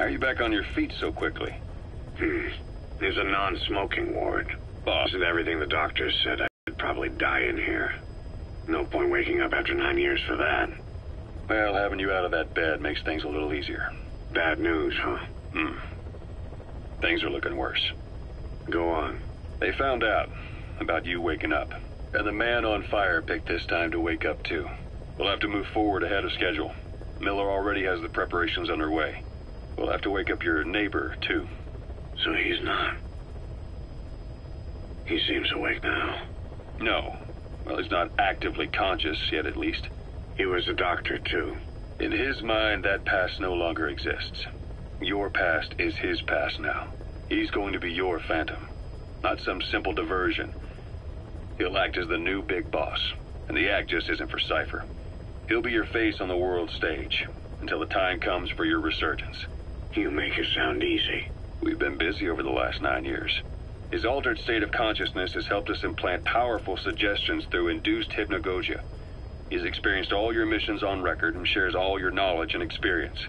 How are you back on your feet so quickly? There's a non-smoking ward. Boss did everything the doctors said. I'd probably die in here. No point waking up after 9 years for that. Well, having you out of that bed makes things a little easier. Bad news, huh? Things are looking worse. Go on. They found out about you waking up, and the man on fire picked this time to wake up too. We'll have to move forward ahead of schedule. Miller already has the preparations underway. We'll have to wake up your neighbor too. So he's not. He seems awake now. No. Well, he's not actively conscious yet, at least. He was a doctor too. In his mind, that past no longer exists. Your past is his past now. He's going to be your phantom, not some simple diversion. He'll act as the new big boss, and the act just isn't for Cypher. He'll be your face on the world stage, until the time comes for your resurgence. You make it sound easy. We've been busy over the last 9 years. His altered state of consciousness has helped us implant powerful suggestions through induced hypnagogia. He's experienced all your missions on record and shares all your knowledge and experience,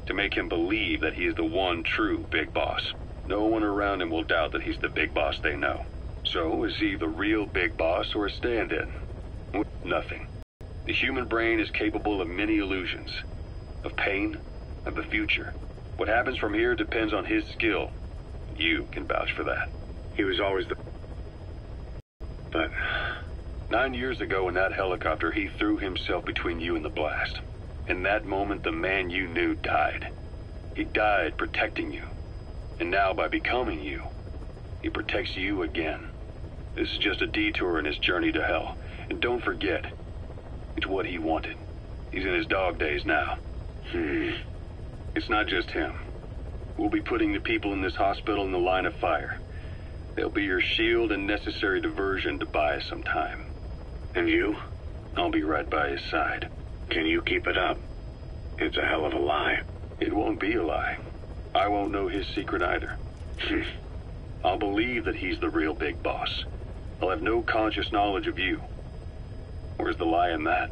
to make him believe that he is the one true big boss. No one around him will doubt that he's the big boss they know. So, is he the real big boss or a stand-in? Nothing. The human brain is capable of many illusions. Of pain, of the future. What happens from here depends on his skill. You can vouch for that. He was always the... But... 9 years ago in that helicopter, he threw himself between you and the blast. In that moment, the man you knew died. He died protecting you. And now, by becoming you, he protects you again. This is just a detour in his journey to hell. And don't forget, it's what he wanted. He's in his dog days now. It's not just him. We'll be putting the people in this hospital in the line of fire. They'll be your shield and necessary diversion to buy us some time. And you? I'll be right by his side. Can you keep it up? It's a hell of a lie. It won't be a lie. I won't know his secret either. I'll believe that he's the real big boss. I'll have no conscious knowledge of you. Where's the lie in that?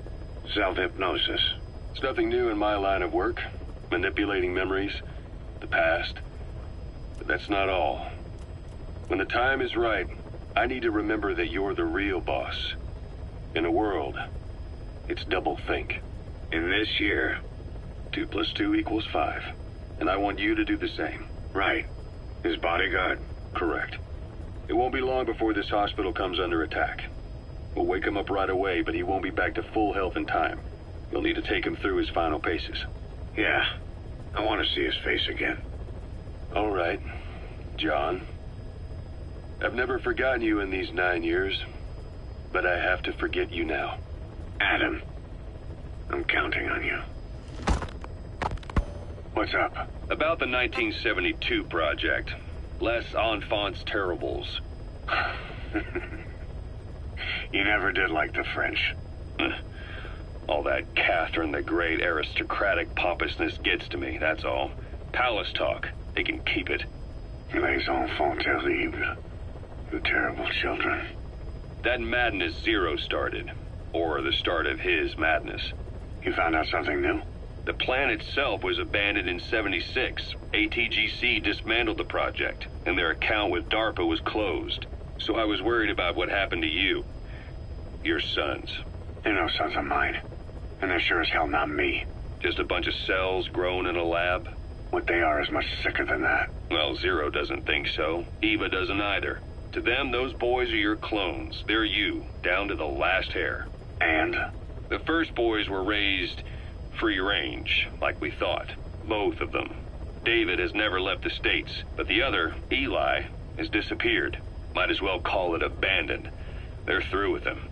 Self-hypnosis. It's nothing new in my line of work. Manipulating memories, the past. But that's not all. When the time is right, I need to remember that you're the real boss. In a world, it's double think. In this year, 2 + 2 = 5. And I want you to do the same. Right. His bodyguard? Correct. It won't be long before this hospital comes under attack. We'll wake him up right away, but he won't be back to full health in time. You'll need to take him through his final paces. Yeah. I want to see his face again. All right, John. I've never forgotten you in these 9 years, but I have to forget you now. Adam, I'm counting on you. What's up? About the 1972 project. Les Enfants Terribles. You never did like the French. All that Catherine the Great aristocratic pompousness gets to me, that's all. Palace talk. They can keep it. Les enfants terribles. You terrible children. That madness Zero started. Or the start of his madness. You found out something new? The plan itself was abandoned in '76. ATGC dismantled the project, and their account with DARPA was closed. So I was worried about what happened to you. Your sons. They're no sons of mine. And they're sure as hell not me. Just a bunch of cells grown in a lab? What they are is much sicker than that. Well, Zero doesn't think so. Eva doesn't either. To them, those boys are your clones. They're you, down to the last hair. And? The first boys were raised free range, like we thought. Both of them. David has never left the States, but the other, Eli, has disappeared. Might as well call it abandoned. They're through with him.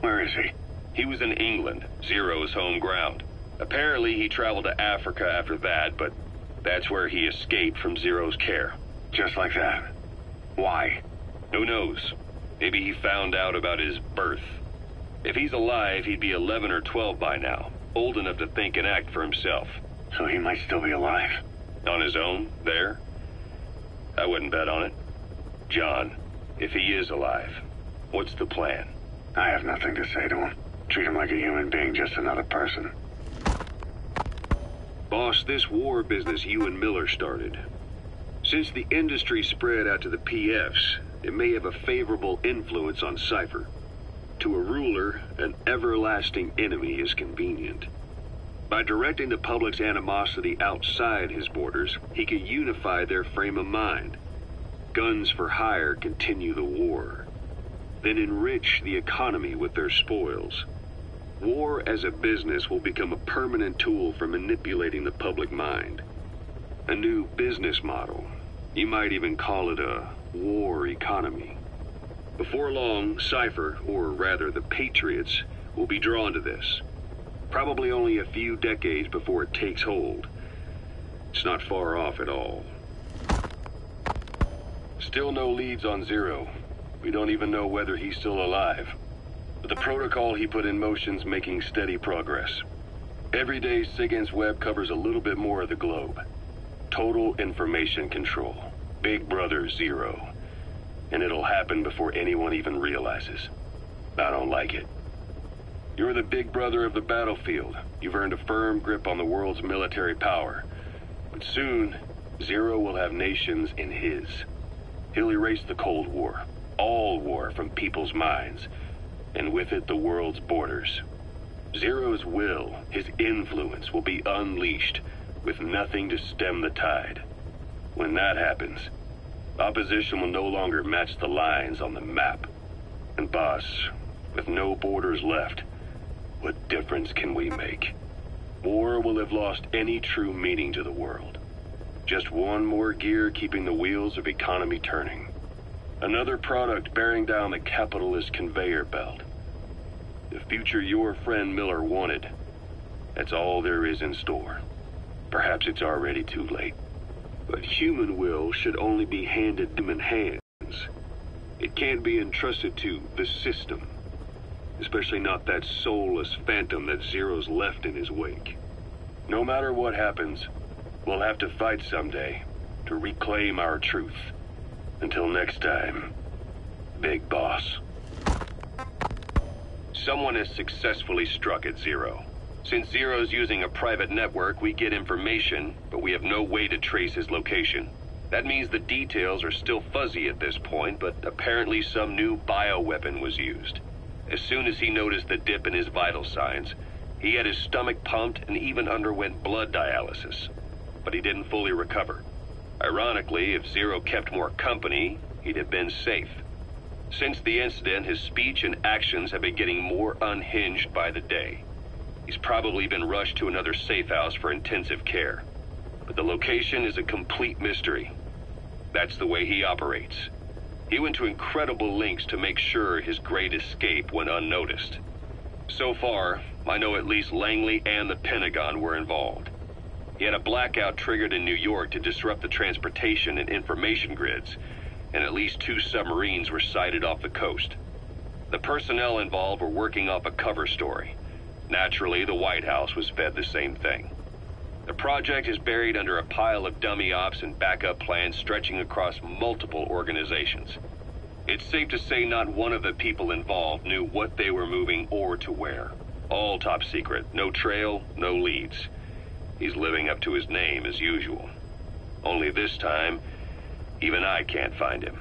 Where is he? He was in England, Zero's home ground. Apparently he traveled to Africa after that, but that's where he escaped from Zero's care. Just like that? Why? Who knows? Maybe he found out about his birth. If he's alive, he'd be 11 or 12 by now, old enough to think and act for himself. So he might still be alive? On his own, there? I wouldn't bet on it. John, if he is alive, what's the plan? I have nothing to say to him. Treat him like a human being, just another person. Boss, this war business you and Miller started. Since the industry spread out to the PFs, it may have a favorable influence on Cypher. To a ruler, an everlasting enemy is convenient. By directing the public's animosity outside his borders, he can unify their frame of mind. Guns for hire continue the war, then enrich the economy with their spoils. War as a business will become a permanent tool for manipulating the public mind. A new business model. You might even call it a war economy. Before long, Cypher, or rather the Patriots, will be drawn to this. Probably only a few decades before it takes hold. It's not far off at all. Still no leads on Zero. We don't even know whether he's still alive. But the protocol he put in motion's making steady progress. Every day, SIGINT's web covers a little bit more of the globe. Total information control. Big Brother Zero. And it'll happen before anyone even realizes. I don't like it. You're the big brother of the battlefield. You've earned a firm grip on the world's military power. But soon, Zero will have nations in his. He'll erase the Cold War, all war from people's minds, and with it the world's borders. Zero's will, his influence, will be unleashed, with nothing to stem the tide. When that happens, opposition will no longer match the lines on the map. And boss, with no borders left, what difference can we make? War will have lost any true meaning to the world. Just one more gear keeping the wheels of economy turning. Another product bearing down the capitalist conveyor belt. The future your friend Miller wanted. That's all there is in store. Perhaps it's already too late. But human will should only be handed to human hands. It can't be entrusted to the system. Especially not that soulless phantom that Zero's left in his wake. No matter what happens, we'll have to fight someday to reclaim our truth. Until next time, Big Boss. Someone has successfully struck at Zero. Since Zero's using a private network, we get information, but we have no way to trace his location. That means the details are still fuzzy at this point, but apparently some new bioweapon was used. As soon as he noticed the dip in his vital signs, he had his stomach pumped and even underwent blood dialysis. But he didn't fully recover. Ironically, if Zero kept more company, he'd have been safe. Since the incident, his speech and actions have been getting more unhinged by the day. He's probably been rushed to another safe house for intensive care. But the location is a complete mystery. That's the way he operates. He went to incredible lengths to make sure his great escape went unnoticed. So far, I know at least Langley and the Pentagon were involved. He had a blackout triggered in New York to disrupt the transportation and information grids, and at least 2 submarines were sighted off the coast. The personnel involved were working off a cover story. Naturally, the White House was fed the same thing. The project is buried under a pile of dummy ops and backup plans stretching across multiple organizations. It's safe to say not one of the people involved knew what they were moving or to where. All top secret, no trail, no leads. He's living up to his name as usual. Only this time, even I can't find him.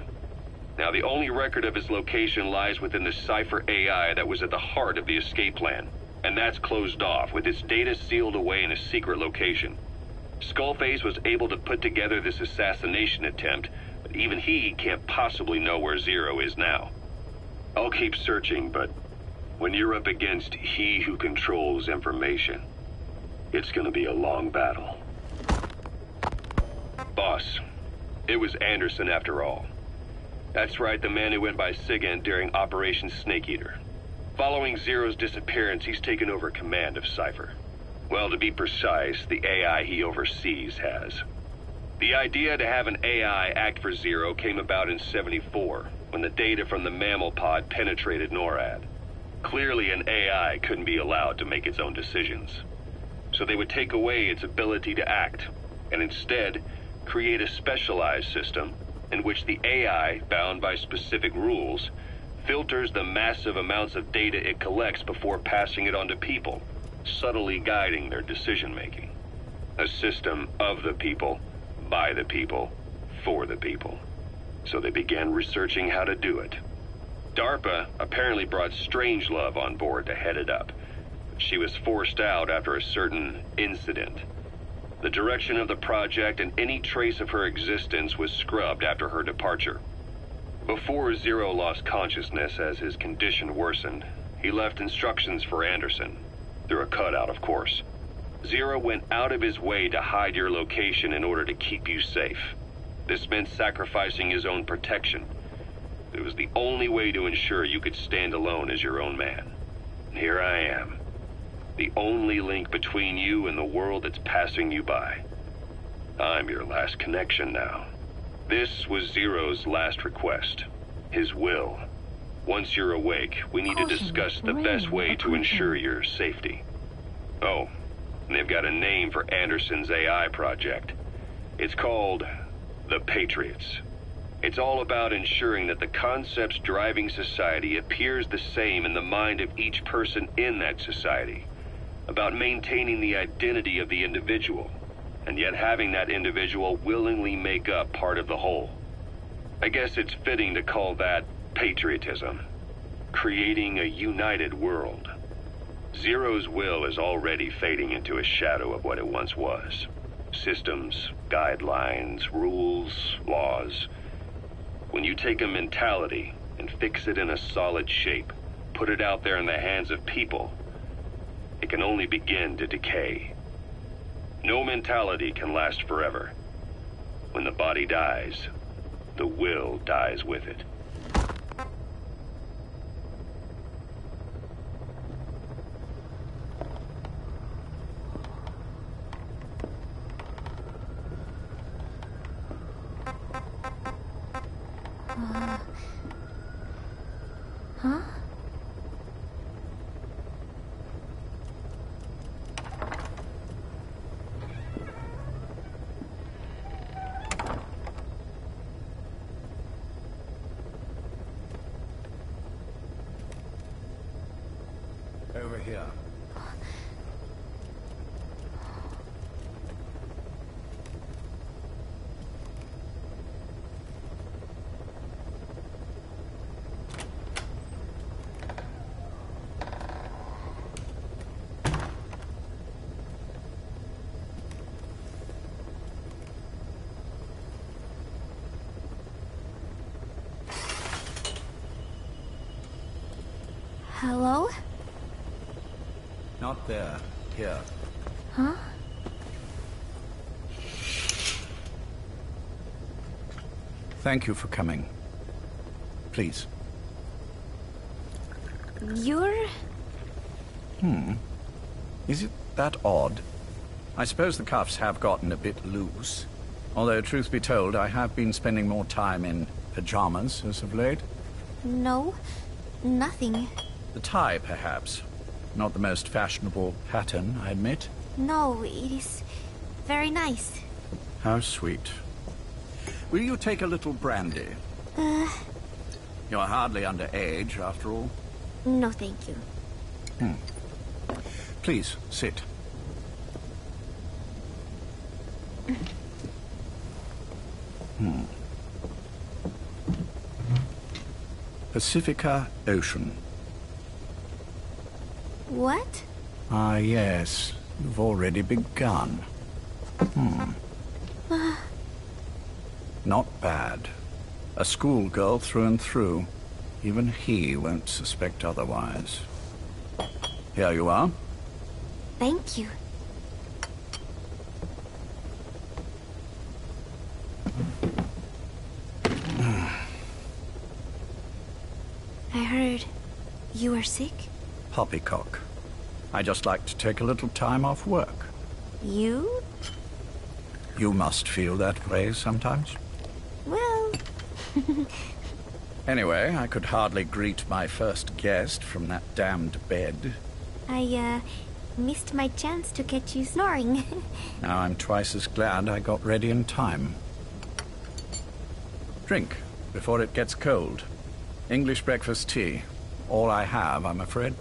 Now, the only record of his location lies within the Cypher AI that was at the heart of the escape plan. And that's closed off, with its data sealed away in a secret location. Skullface was able to put together this assassination attempt, but even he can't possibly know where Zero is now. I'll keep searching, but when you're up against he who controls information, it's gonna be a long battle. Boss, it was Anderson after all. That's right, the man who went by SIGINT during Operation Snake Eater. Following Zero's disappearance, he's taken over command of Cypher. Well, to be precise, the AI he oversees has. The idea to have an AI act for Zero came about in '74, when the data from the mammal pod penetrated NORAD. Clearly, an AI couldn't be allowed to make its own decisions. So they would take away its ability to act, and instead, create a specialized system in which the AI, bound by specific rules, filters the massive amounts of data it collects before passing it on to people, subtly guiding their decision-making. A system of the people, by the people, for the people. So they began researching how to do it. DARPA apparently brought Strangelove on board to head it up. She was forced out after a certain incident. The direction of the project and any trace of her existence was scrubbed after her departure. Before Zero lost consciousness as his condition worsened, he left instructions for Anderson. Through a cutout, of course. Zero went out of his way to hide your location in order to keep you safe. This meant sacrificing his own protection. It was the only way to ensure you could stand alone as your own man. And here I am. The only link between you and the world that's passing you by. I'm your last connection now. This was Zero's last request. His will. Once you're awake, we need to discuss the best way to ensure your safety. Oh, and they've got a name for Anderson's AI project. It's called the Patriots. It's all about ensuring that the concepts driving society appears the same in the mind of each person in that society. About maintaining the identity of the individual, and yet having that individual willingly make up part of the whole. I guess it's fitting to call that patriotism. Creating a united world. Zero's will is already fading into a shadow of what it once was. Systems, guidelines, rules, laws. When you take a mentality and fix it in a solid shape, put it out there in the hands of people, it can only begin to decay. No mentality can last forever. When the body dies, the will dies with it. Huh? Over here. Hello? Not there. Here. Huh? Thank you for coming. Please. You're... Is it that odd? I suppose the cuffs have gotten a bit loose. Although, truth be told, I have been spending more time in pajamas as of late. No, nothing. The tie, perhaps. Not the most fashionable pattern, I admit. No, it is very nice. How sweet. Will you take a little brandy? You're hardly underage, after all. No, thank you. Please, sit. Pacifica Ocean. What? Ah, yes. You've already begun. Not bad. A schoolgirl through and through. Even he won't suspect otherwise. Here you are. Thank you. I heard you were sick? Poppycock. I just like to take a little time off work. You? You must feel that way sometimes. Well... Anyway, I could hardly greet my first guest from that damned bed. I, missed my chance to catch you snoring. Now I'm twice as glad I got ready in time. Drink, before it gets cold. English breakfast tea. All I have, I'm afraid.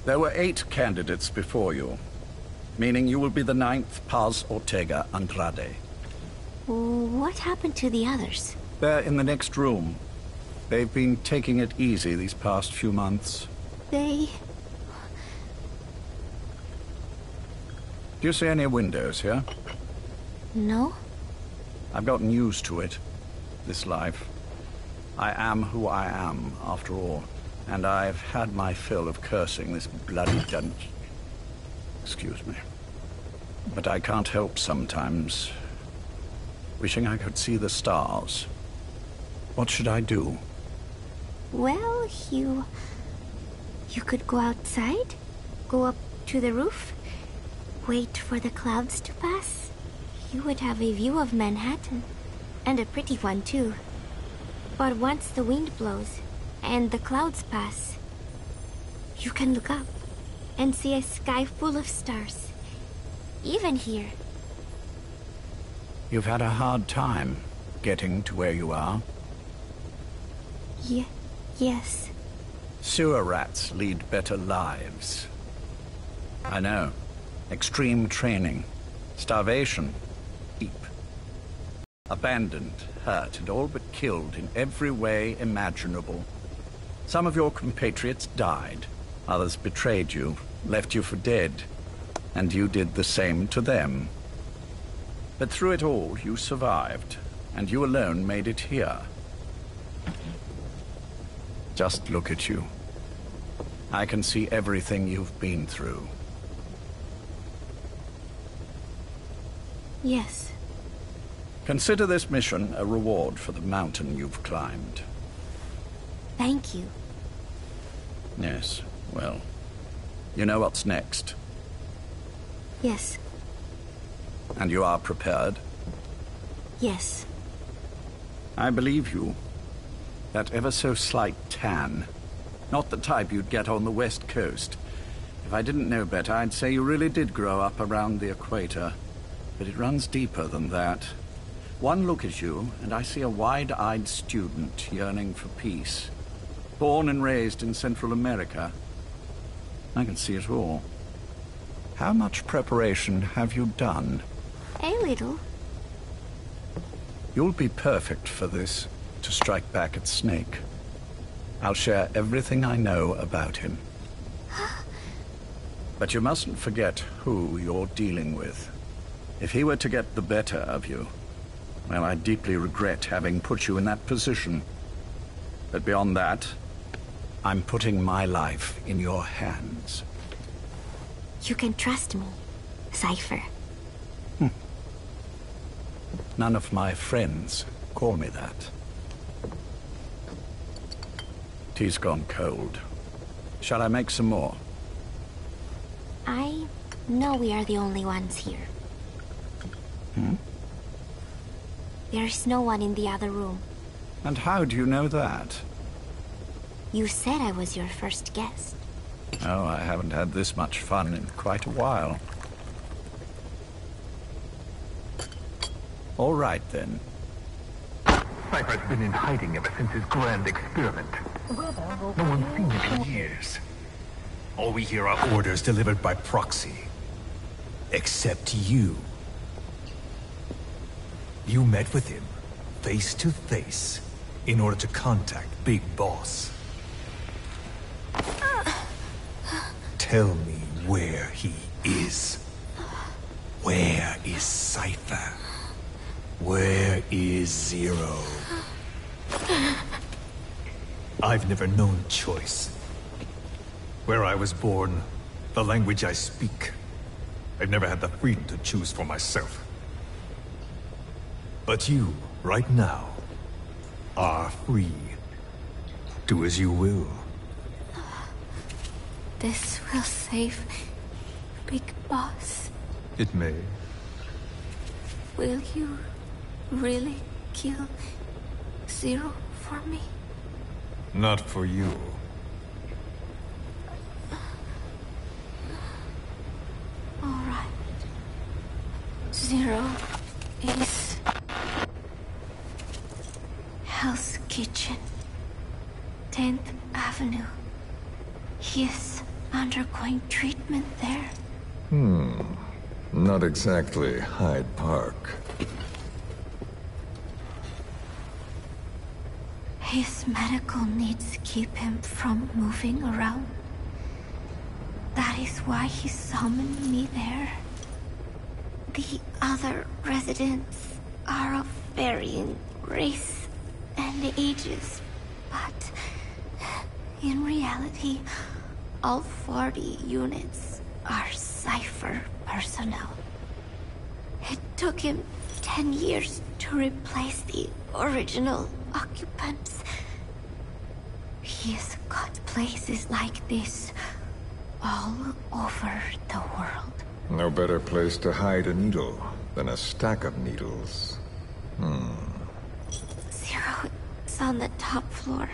There were 8 candidates before you, meaning you will be the 9th Paz Ortega Andrade. What happened to the others? They're in the next room. They've been taking it easy these past few months. They... Do you see any windows here? No? I've gotten used to it, this life. I am who I am, after all. And I've had my fill of cursing this bloody dungeon. Excuse me. But I can't help sometimes wishing I could see the stars. What should I do? Well, you could go outside, go up to the roof, wait for the clouds to pass. You would have a view of Manhattan, and a pretty one too. But once the wind blows, and the clouds pass, you can look up and see a sky full of stars. Even here. You've had a hard time getting to where you are. Yes. Sewer rats lead better lives. I know. Extreme training. Starvation. Deep. Abandoned, hurt, and all but killed in every way imaginable. Some of your compatriots died. Others betrayed you, left you for dead. And you did the same to them. But through it all, you survived. And you alone made it here. Just look at you. I can see everything you've been through. Yes. Consider this mission a reward for the mountain you've climbed. Thank you. Yes, well, you know what's next. Yes. And you are prepared? Yes. I believe you. That ever so slight tan. Not the type you'd get on the West Coast. If I didn't know better, I'd say you really did grow up around the equator. But it runs deeper than that. One look at you, and I see a wide-eyed student yearning for peace. Born and raised in Central America. I can see it all. How much preparation have you done? A little. You'll be perfect for this, to strike back at Snake. I'll share everything I know about him. But you mustn't forget who you're dealing with. If he were to get the better of you, well, I deeply regret having put you in that position. But beyond that, I'm putting my life in your hands. You can trust me, Cypher. None of my friends call me that. Tea's gone cold. Shall I make some more? I know we are the only ones here. There's no one in the other room. And how do you know that? You said I was your first guest. Oh, I haven't had this much fun in quite a while. All right, then. Cypher's been in hiding ever since his grand experiment. No one's seen him in years. All we hear are orders delivered by proxy. Except you. You met with him, face to face, in order to contact Big Boss. Tell me where he is. Where is Cypher? Where is Zero? I've never known choice. Where I was born, the language I speak, I've never had the freedom to choose for myself. But you, right now, are free. Do as you will. This will save Big Boss. It may. Will you really kill Zero for me? Not for you. All right. Zero is Hell's Kitchen, 10th Avenue. He is undergoing treatment there. Not exactly Hyde Park. His medical needs keep him from moving around. That is why he summoned me there. The other residents are of varying race and ages, but in reality, all 40 units are Cypher personnel. It took him 10 years to replace the original occupants. He's got places like this all over the world. No better place to hide a needle than a stack of needles. Zero is on the top floor.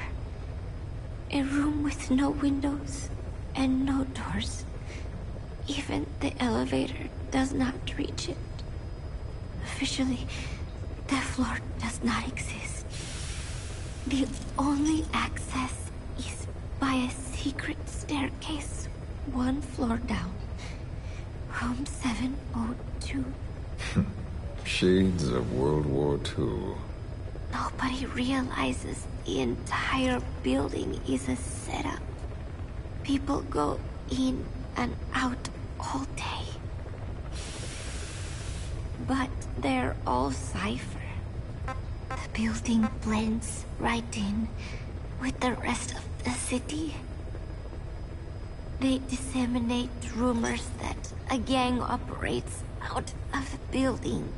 A room with no windows and no doors. Even the elevator does not reach it. Officially, the floor does not exist. The only access is by a secret staircase 1 floor down. Room 702. Shades of World War II. Nobody realizes the entire building is a setup. People go in and out all day. But they're all Cypher. The building blends right in with the rest of the city. They disseminate rumors that a gang operates out of the building.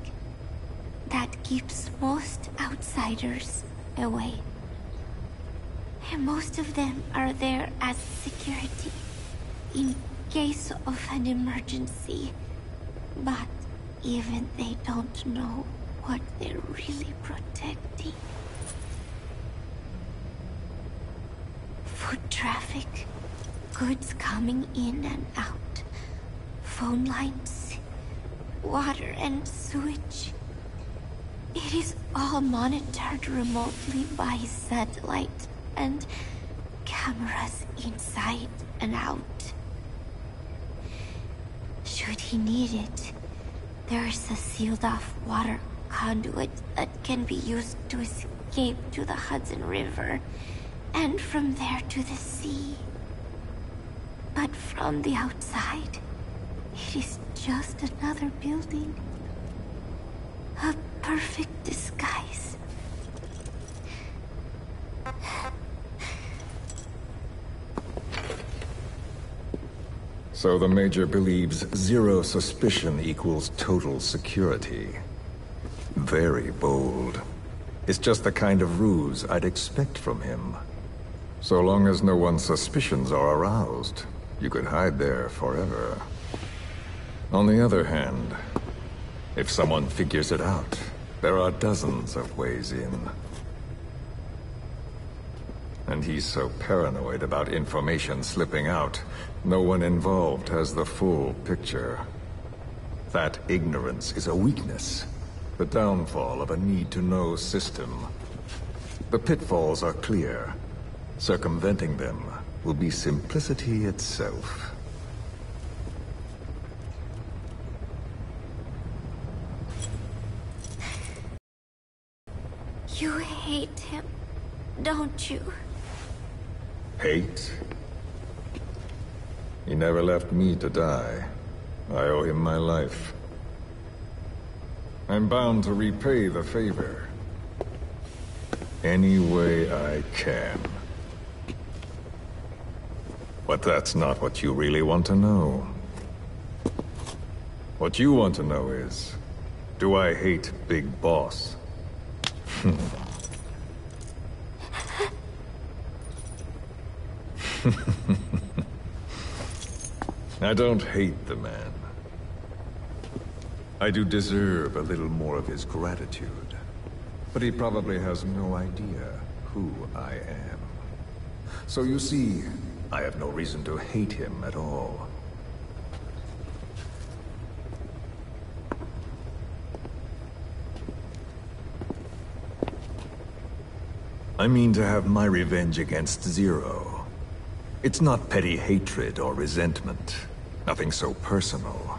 That keeps most outsiders away. And most of them are there as security, in case of an emergency. But even they don't know what they're really protecting. Food traffic, goods coming in and out, phone lines, water and sewage. It is all monitored remotely by satellite and cameras inside and out. Should he need it, there is a sealed-off water conduit that can be used to escape to the Hudson River, and from there to the sea. But from the outside, it is just another building. A perfect disguise. So the Major believes zero suspicion equals total security. Very bold. It's just the kind of ruse I'd expect from him. So long as no one's suspicions are aroused, you could hide there forever. On the other hand, if someone figures it out, there are dozens of ways in. And he's so paranoid about information slipping out, no one involved has the full picture. That ignorance is a weakness, the downfall of a need-to-know system. The pitfalls are clear. Circumventing them will be simplicity itself. You hate him, don't you? Hate? He never left me to die. I owe him my life. I'm bound to repay the favor. Any way I can. But that's not what you really want to know. What you want to know is, do I hate Big Boss? I don't hate the man. I do deserve a little more of his gratitude. But he probably has no idea who I am. So you see, I have no reason to hate him at all. I mean to have my revenge against Zero. It's not petty hatred or resentment. Nothing so personal.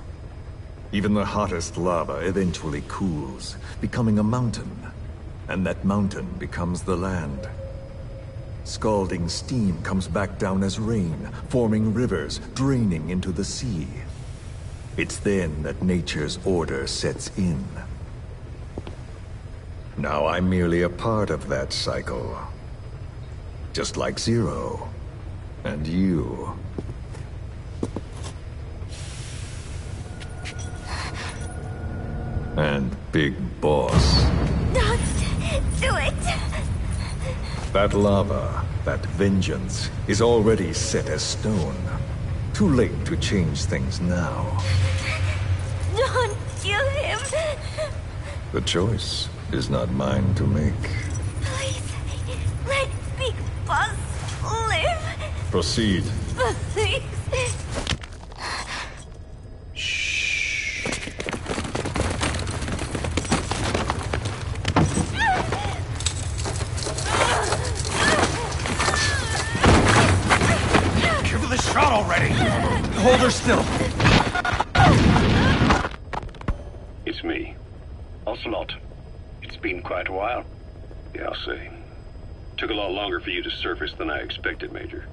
Even the hottest lava eventually cools, becoming a mountain. And that mountain becomes the land. Scalding steam comes back down as rain, forming rivers, draining into the sea. It's then that nature's order sets in. Now I'm merely a part of that cycle. Just like Zero. And you. And Big Boss. Don't do it! That lava, that vengeance, is already set as stone. Too late to change things now. Don't kill him! The choice is not mine to make. Please, let Big Boss live! Proceed. Please! Hold her still. It's me. Ocelot. It's been quite a while. Yeah, I'll say. Took a lot longer for you to surface than I expected, Major.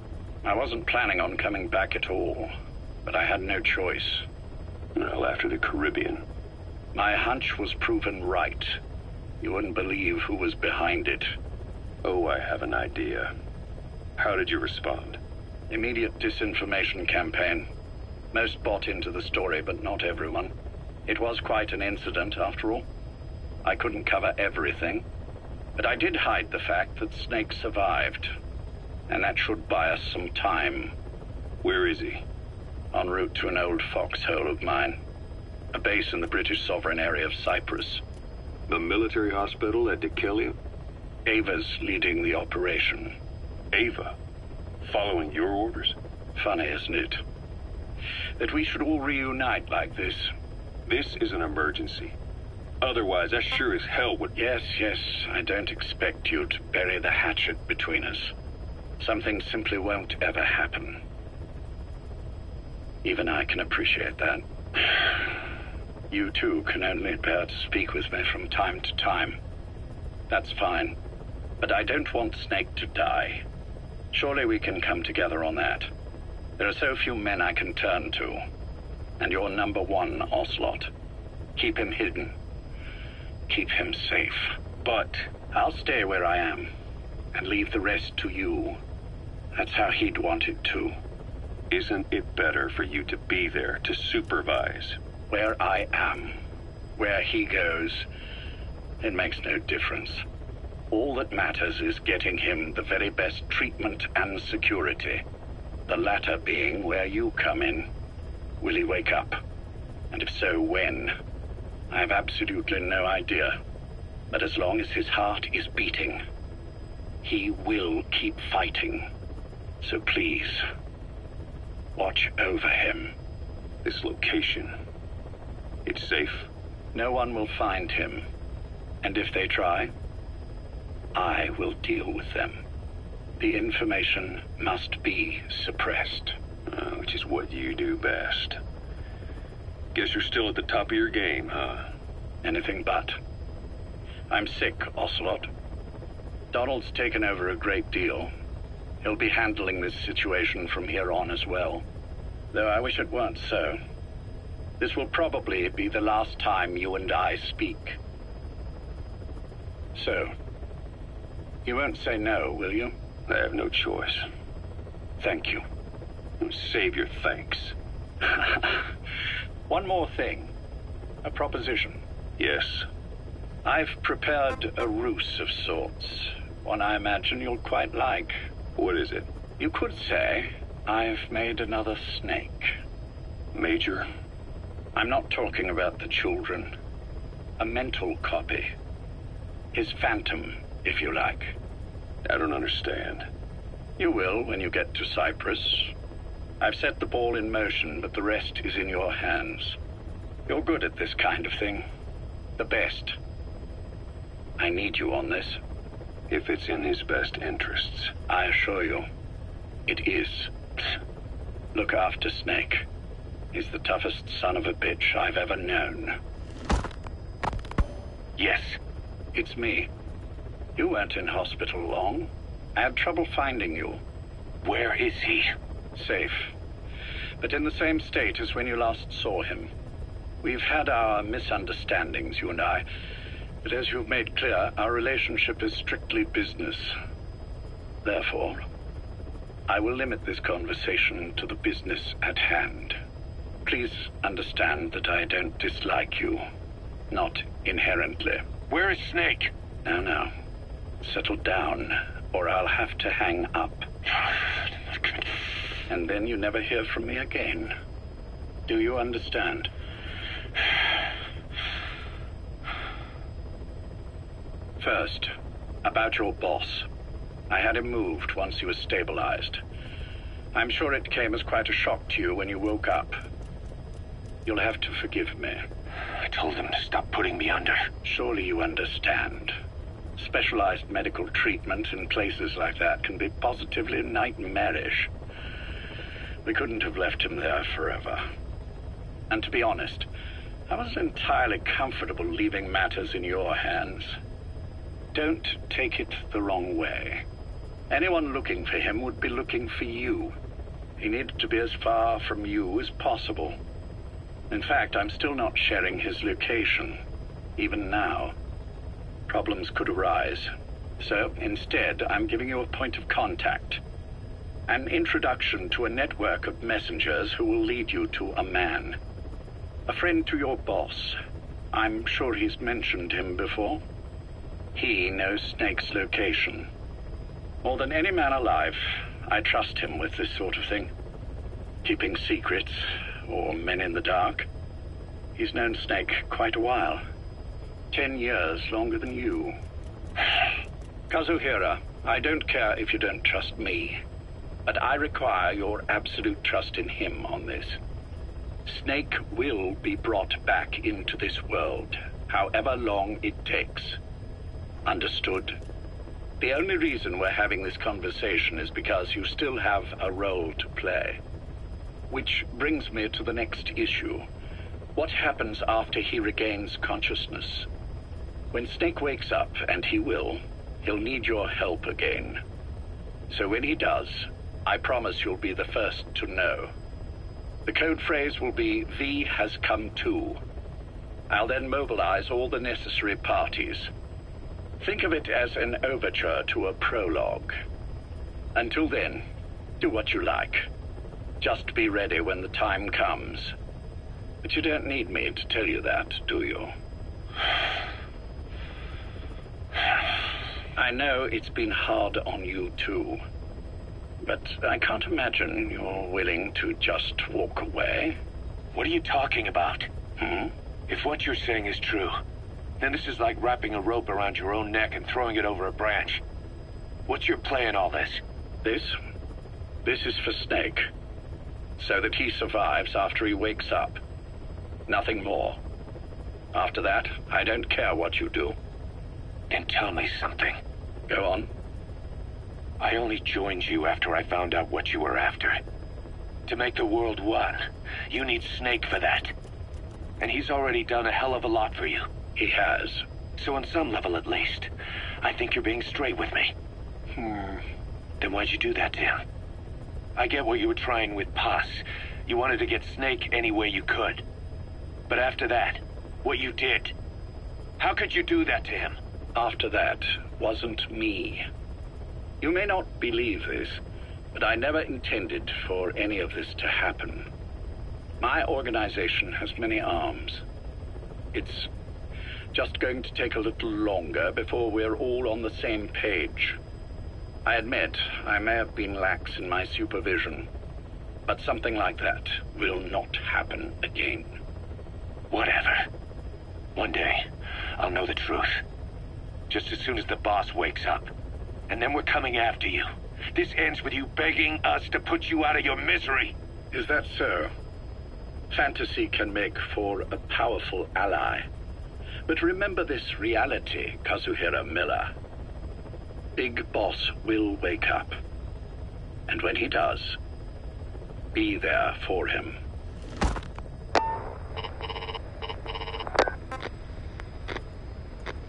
I wasn't planning on coming back at all, but I had no choice. Well, after the Caribbean. My hunch was proven right. You wouldn't believe who was behind it. Oh, I have an idea. How did you respond? Immediate disinformation campaign. Most bought into the story, but not everyone. It was quite an incident, after all. I couldn't cover everything, but I did hide the fact that Snake survived, and that should buy us some time. Where is he? En route to an old foxhole of mine. A base in the British sovereign area of Cyprus. The military hospital at Dikelia? Ava's leading the operation. Ava? Following your orders? Funny, isn't it? That we should all reunite like this. This is an emergency. Otherwise, I sure as hell would... Yes, I don't expect you to bury the hatchet between us. Something simply won't ever happen. Even I can appreciate that. You too can only bear to speak with me from time to time. That's fine. But I don't want Snake to die. Surely we can come together on that. There are so few men I can turn to. And you're number one, Ocelot. Keep him hidden. Keep him safe. But I'll stay where I am. And leave the rest to you. That's how he'd want it too. Isn't it better for you to be there to supervise? Where I am. Where he goes. It makes no difference. All that matters is getting him the very best treatment and security. The latter being where you come in. Will he wake up? And if so, when? I have absolutely no idea. But as long as his heart is beating, he will keep fighting. So please, watch over him. This location, it's safe? No one will find him. And if they try, I will deal with them. The information must be suppressed. Which is what you do best. Guess you're still at the top of your game, huh? Anything but. I'm sick, Ocelot. Donald's taken over a great deal. He'll be handling this situation from here on as well. Though I wish it weren't so. This will probably be the last time you and I speak. So, you won't say no, will you? I have no choice. Thank you. Save your thanks. One more thing. A proposition. Yes. I've prepared a ruse of sorts. One I imagine you'll quite like. What is it? You could say I've made another Snake. Major? I'm not talking about the children. A mental copy. His phantom, if you like. I don't understand. You will when you get to Cyprus. I've set the ball in motion, but the rest is in your hands. You're good at this kind of thing. The best. I need you on this. If it's in his best interests. I assure you, it is. helps. Look after Snake. He's the toughest son of a bitch I've ever known. Yes, it's me. You weren't in hospital long. I had trouble finding you. Where is he? Safe. But in the same state as when you last saw him. We've had our misunderstandings, you and I. But as you've made clear, our relationship is strictly business. Therefore, I will limit this conversation to the business at hand. Please understand that I don't dislike you. Not inherently. Where is Snake? Now. Settle down, or I'll have to hang up. And then you never hear from me again. Do you understand? First, about your boss. I had him moved once he was stabilized. I'm sure it came as quite a shock to you when you woke up. You'll have to forgive me. I told him to stop putting me under. Surely you understand. Specialized medical treatment in places like that can be positively nightmarish. We couldn't have left him there forever. And to be honest, I wasn't entirely comfortable leaving matters in your hands. Don't take it the wrong way. Anyone looking for him would be looking for you. He needed to be as far from you as possible. In fact, I'm still not sharing his location, even now. Problems could arise. So instead, I'm giving you a point of contact. An introduction to a network of messengers who will lead you to a man. A friend to your boss. I'm sure he's mentioned him before. He knows Snake's location. More than any man alive, I trust him with this sort of thing. Keeping secrets, or men in the dark. He's known Snake quite a while. 10 years longer than you. Kazuhira, I don't care if you don't trust me, but I require your absolute trust in him on this. Snake will be brought back into this world, however long it takes. Understood? The only reason we're having this conversation is because you still have a role to play. Which brings me to the next issue. What happens after he regains consciousness? When Snake wakes up, and he will, he'll need your help again. So when he does, I promise you'll be the first to know. The code phrase will be, V has come to. I'll then mobilize all the necessary parties. Think of it as an overture to a prologue. Until then, do what you like. Just be ready when the time comes. But you don't need me to tell you that, do you? I know it's been hard on you too. But I can't imagine you're willing to just walk away. What are you talking about? If what you're saying is true, then this is like wrapping a rope around your own neck and throwing it over a branch. What's your play in all this? This is for Snake. So that he survives after he wakes up. Nothing more. After that, I don't care what you do. Then tell me something. Go on. I only joined you after I found out what you were after. To make the world one, you need Snake for that. And he's already done a hell of a lot for you. He has. So on some level at least, I think you're being straight with me. Then why'd you do that to him? I get what you were trying with Paz. You wanted to get Snake any way you could. But after that, what you did, how could you do that to him? After that wasn't me. You may not believe this, but I never intended for any of this to happen. My organization has many arms. It's just going to take a little longer before we're all on the same page. I admit I may have been lax in my supervision, but something like that will not happen again. Whatever. One day, I'll know the truth. Just as soon as the boss wakes up. And then we're coming after you. This ends with you begging us to put you out of your misery. Is that so? Fantasy can make for a powerful ally. But remember this reality, Kazuhira Miller. Big Boss will wake up. And when he does, be there for him.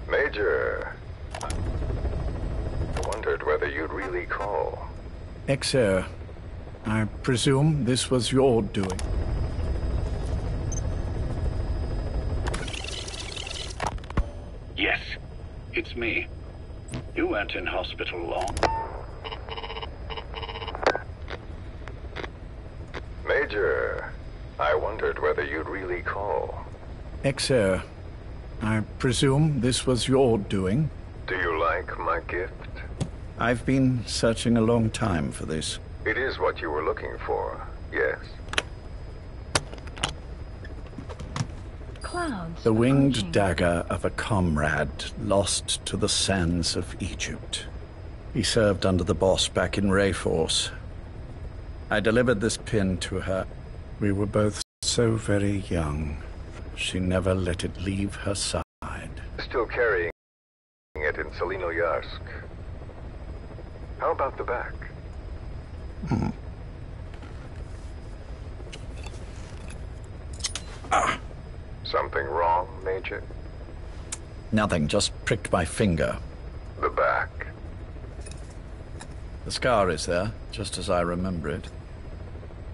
Major, I wondered whether you'd really call. Exer, I presume this was your doing. Yes, it's me. You weren't in hospital long. Major, I wondered whether you'd really call. Exer, I presume this was your doing. Do you like my gift? I've been searching a long time for this. It is what you were looking for, yes. Clouds. The winged dagger of a comrade lost to the sands of Egypt. He served under the boss back in Rayforce. I delivered this pin to her. We were both so very young. She never let it leave her side. Still carrying it in Selino-Yarsk. How about the back? Something wrong, Major? Nothing, just pricked my finger. The back. The scar is there, just as I remember it.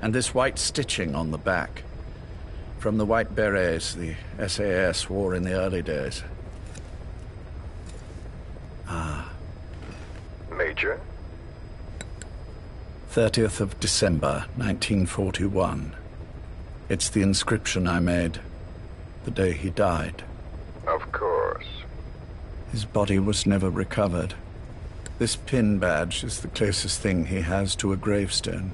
And this white stitching on the back. From the white berets the SAS wore in the early days. Major? 30th of December, 1941. It's the inscription I made the day he died. Of course. His body was never recovered. This pin badge is the closest thing he has to a gravestone.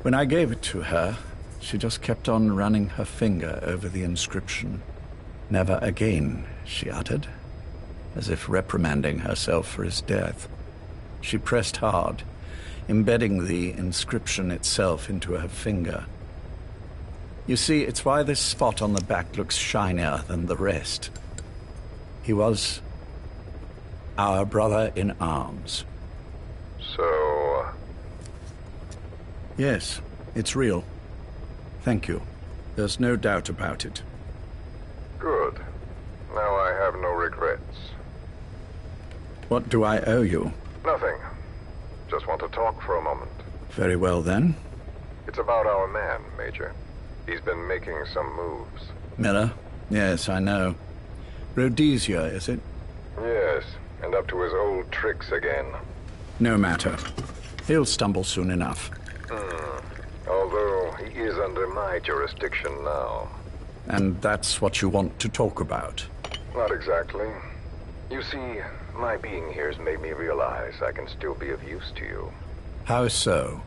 When I gave it to her, she just kept on running her finger over the inscription. Never again, she uttered, as if reprimanding herself for his death. She pressed hard, embedding the inscription itself into her finger. You see, it's why this spot on the back looks shinier than the rest. He was our brother in arms. So... Yes, it's real. Thank you. There's no doubt about it. Good. Now I have no regrets. What do I owe you? Nothing. Just want to talk for a moment. Very well, then. It's about our man, Major. He's been making some moves. Miller? Yes, I know. Rhodesia, is it? Yes, and up to his old tricks again. No matter. He'll stumble soon enough. Although he is under my jurisdiction now. And that's what you want to talk about? Not exactly. You see, my being here's made me realize I can still be of use to you. How so?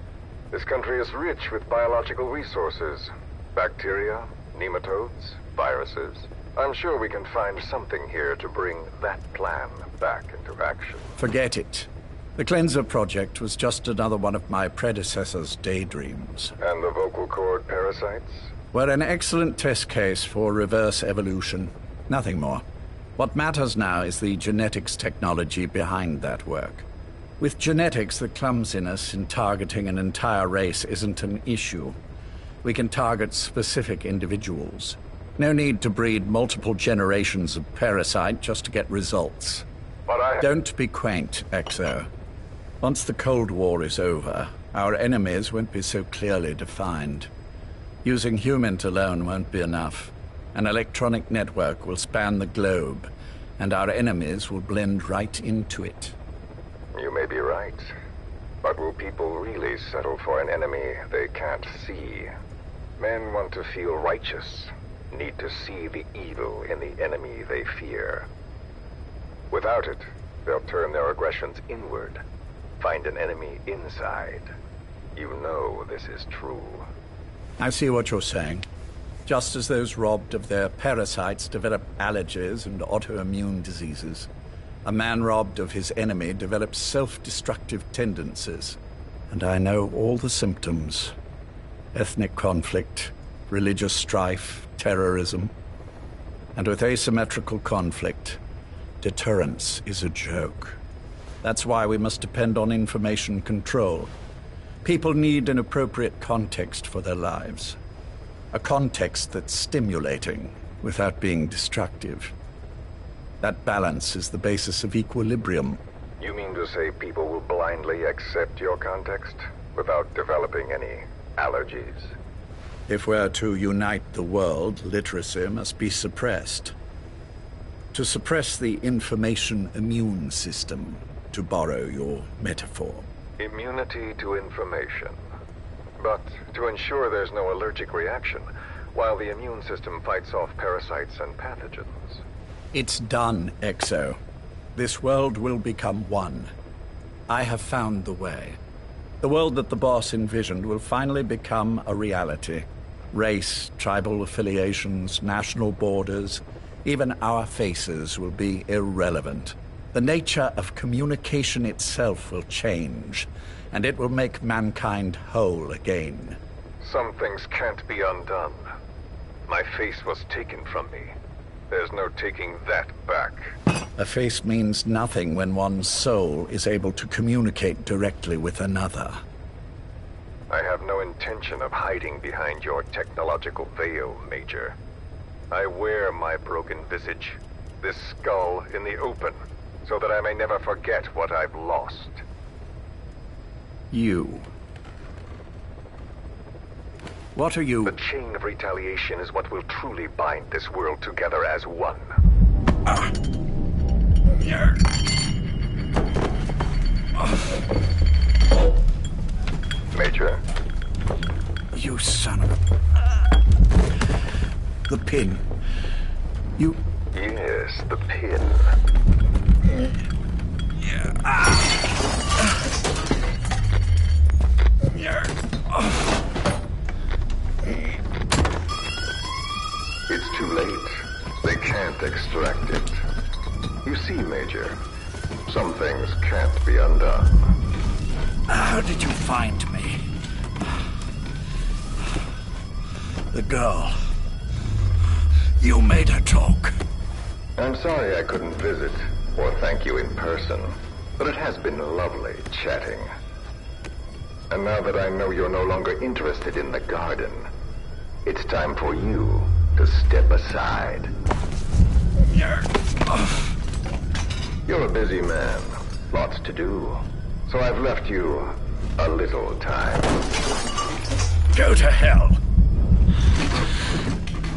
This country is rich with biological resources. Bacteria, nematodes, viruses. I'm sure we can find something here to bring that plan back into action. Forget it. The Cleanser Project was just another one of my predecessor's daydreams. And the vocal cord parasites? Were an excellent test case for reverse evolution. Nothing more. What matters now is the genetics technology behind that work. With genetics, the clumsiness in targeting an entire race isn't an issue. We can target specific individuals. No need to breed multiple generations of parasite just to get results. But Don't be quaint, Exo. Once the Cold War is over, our enemies won't be so clearly defined. Using humans alone won't be enough. An electronic network will span the globe, and our enemies will blend right into it. You may be right. But will people really settle for an enemy they can't see? Men want to feel righteous, need to see the evil in the enemy they fear. Without it, they'll turn their aggressions inward, find an enemy inside. You know this is true. I see what you're saying. Just as those robbed of their parasites develop allergies and autoimmune diseases, a man robbed of his enemy develops self-destructive tendencies. And I know all the symptoms. Ethnic conflict, religious strife, terrorism. And with asymmetrical conflict, deterrence is a joke. That's why we must depend on information control. People need an appropriate context for their lives. A context that's stimulating without being destructive. That balance is the basis of equilibrium. You mean to say people will blindly accept your context without developing any allergies? If we're to unite the world, literacy must be suppressed. To suppress the information immune system, to borrow your metaphor. Immunity to information. But to ensure there's no allergic reaction, while the immune system fights off parasites and pathogens. It's done, Exo. This world will become one. I have found the way. The world that the boss envisioned will finally become a reality. Race, tribal affiliations, national borders, even our faces will be irrelevant. The nature of communication itself will change, and it will make mankind whole again. Some things can't be undone. My face was taken from me. There's no taking that back. A face means nothing when one's soul is able to communicate directly with another. I have no intention of hiding behind your technological veil, Major. I wear my broken visage, this skull, in the open, so that I may never forget what I've lost. You. What are you? The chain of retaliation is what will truly bind this world together as one. Major? You son of a... The pin. You... Yes, the pin. It's too late. They can't extract it. You see, Major, some things can't be undone. How did you find me? The girl. You made her talk. I'm sorry I couldn't visit or thank you in person, but it has been lovely chatting. And now that I know you're no longer interested in the garden, it's time for you to step aside. You're a busy man, lots to do, so I've left you a little time. Go to hell!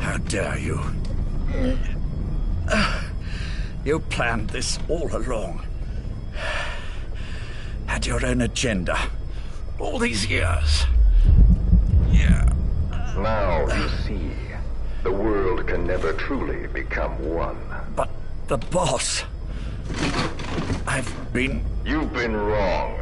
How dare you? You planned this all along. Had your own agenda. All these years. Yeah. Now you see, the world can never truly become one. But the boss... I've been... You've been wrong.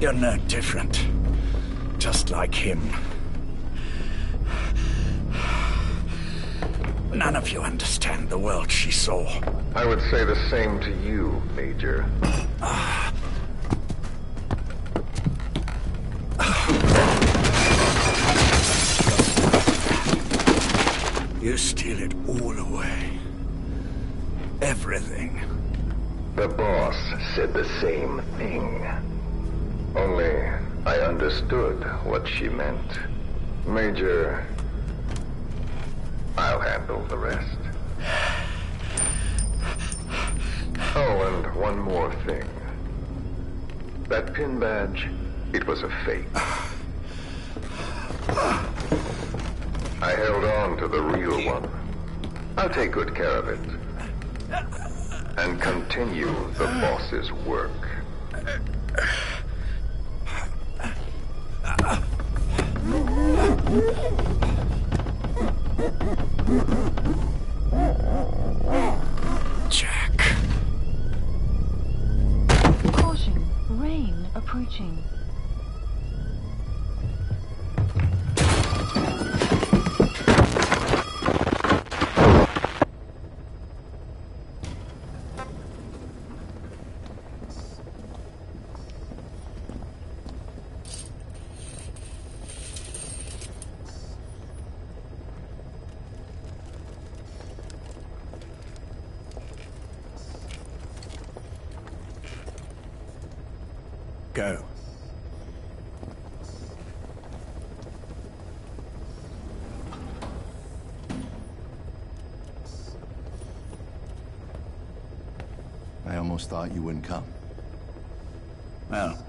You're no different. Just like him. None of you understand the world she saw. I would say the same to you, Major. You steal it all away. Everything. The boss said the same thing. Only I understood what she meant. Major, I'll handle the rest. Oh, and one more thing. That pin badge, it was a fake. I held on to the real one. I'll take good care of it. And continue the boss's work. Jack. Caution, rain approaching. Go. I almost thought you wouldn't come. Well,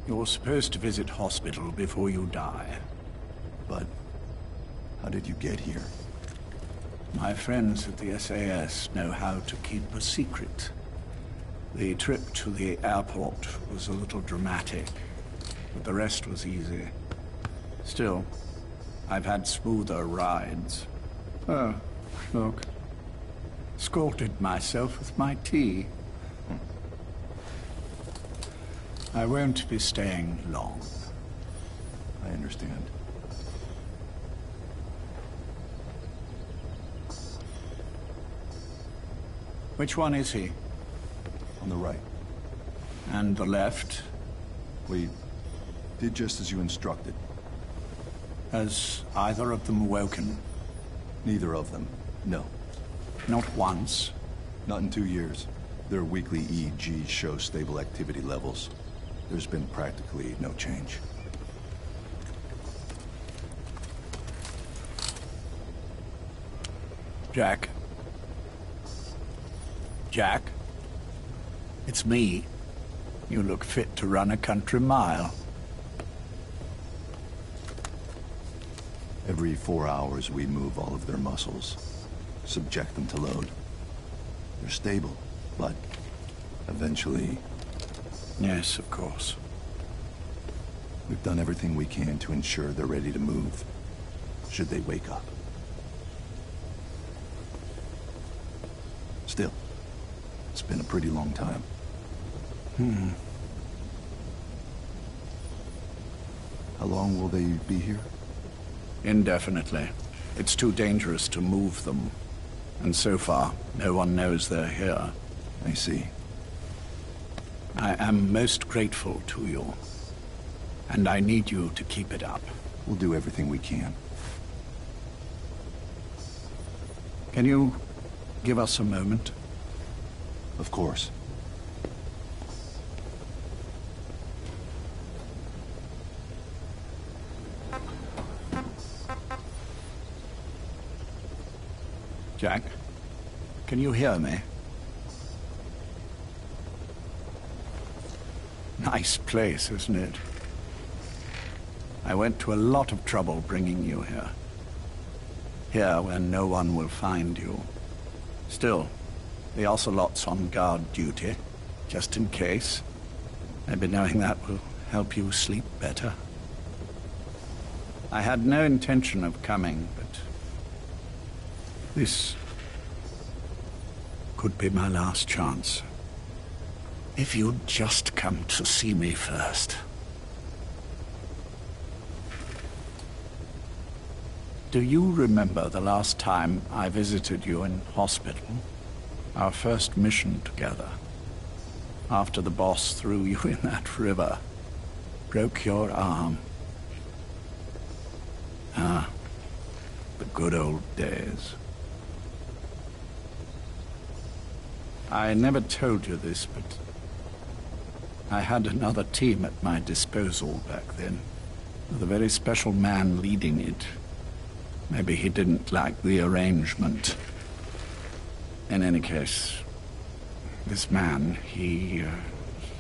you're supposed to visit hospital before you die. But how did you get here? My friends at the SAS know how to keep a secret. The trip to the airport was a little dramatic, but the rest was easy. Still, I've had smoother rides. Oh, look. Scalded myself with my tea. I won't be staying long. I understand. Which one is he? On the right. And the left? We did just as you instructed. Has either of them woken? Neither of them, no. Not once? Not in 2 years. Their weekly EEGs show stable activity levels. There's been practically no change. Jack? Jack? It's me. You look fit to run a country mile. Every 4 hours we move all of their muscles, subject them to load. They're stable, but eventually... Yes, of course. We've done everything we can to ensure they're ready to move, should they wake up. Still, it's been a pretty long time. How long will they be here? Indefinitely. It's too dangerous to move them. And so far, no one knows they're here. I see. I am most grateful to you. And I need you to keep it up. We'll do everything we can. Can you give us a moment? Of course. Jack, can you hear me? Nice place, isn't it? I went to a lot of trouble bringing you here. Here where no one will find you. Still, the Ocelot's on guard duty, just in case. Maybe knowing that will help you sleep better. I had no intention of coming, but this could be my last chance. If you'd just come to see me first. Do you remember the last time I visited you in hospital? Our first mission together. After the boss threw you in that river. Broke your arm. Ah, the good old days. I never told you this, but I had another team at my disposal back then, with a very special man leading it. Maybe he didn't like the arrangement. In any case, this man, he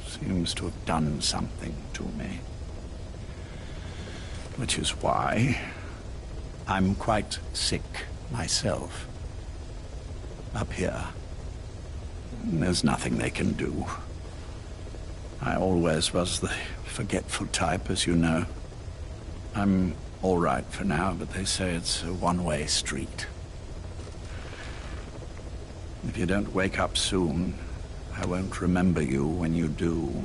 seems to have done something to me. Which is why I'm quite sick myself. Up here. There's nothing they can do. I always was the forgetful type, as you know. I'm all right for now, but they say it's a one-way street. If you don't wake up soon, I won't remember you when you do.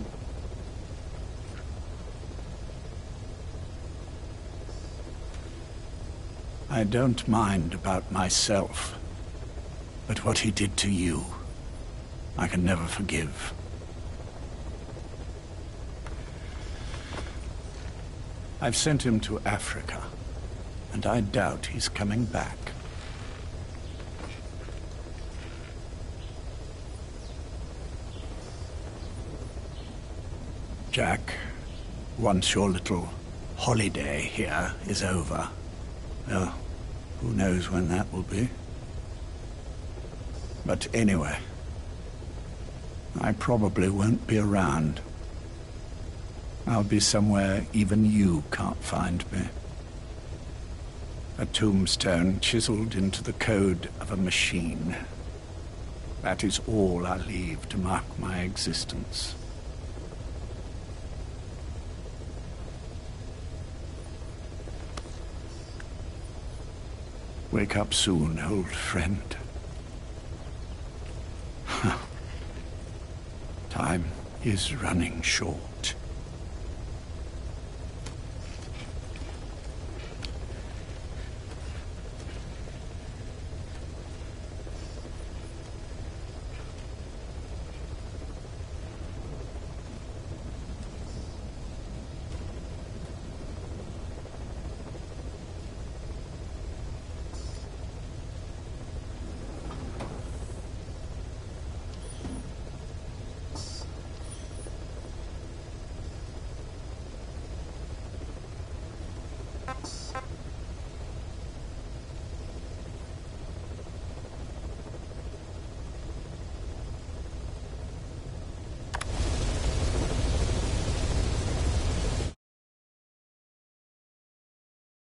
I don't mind about myself, but what he did to you, I can never forgive. I've sent him to Africa, and I doubt he's coming back. Jack, once your little holiday here is over, well, who knows when that will be. But anyway, I probably won't be around. I'll be somewhere even you can't find me. A tombstone chiseled into the code of a machine. That is all I leave to mark my existence. Wake up soon, old friend. Time is running short.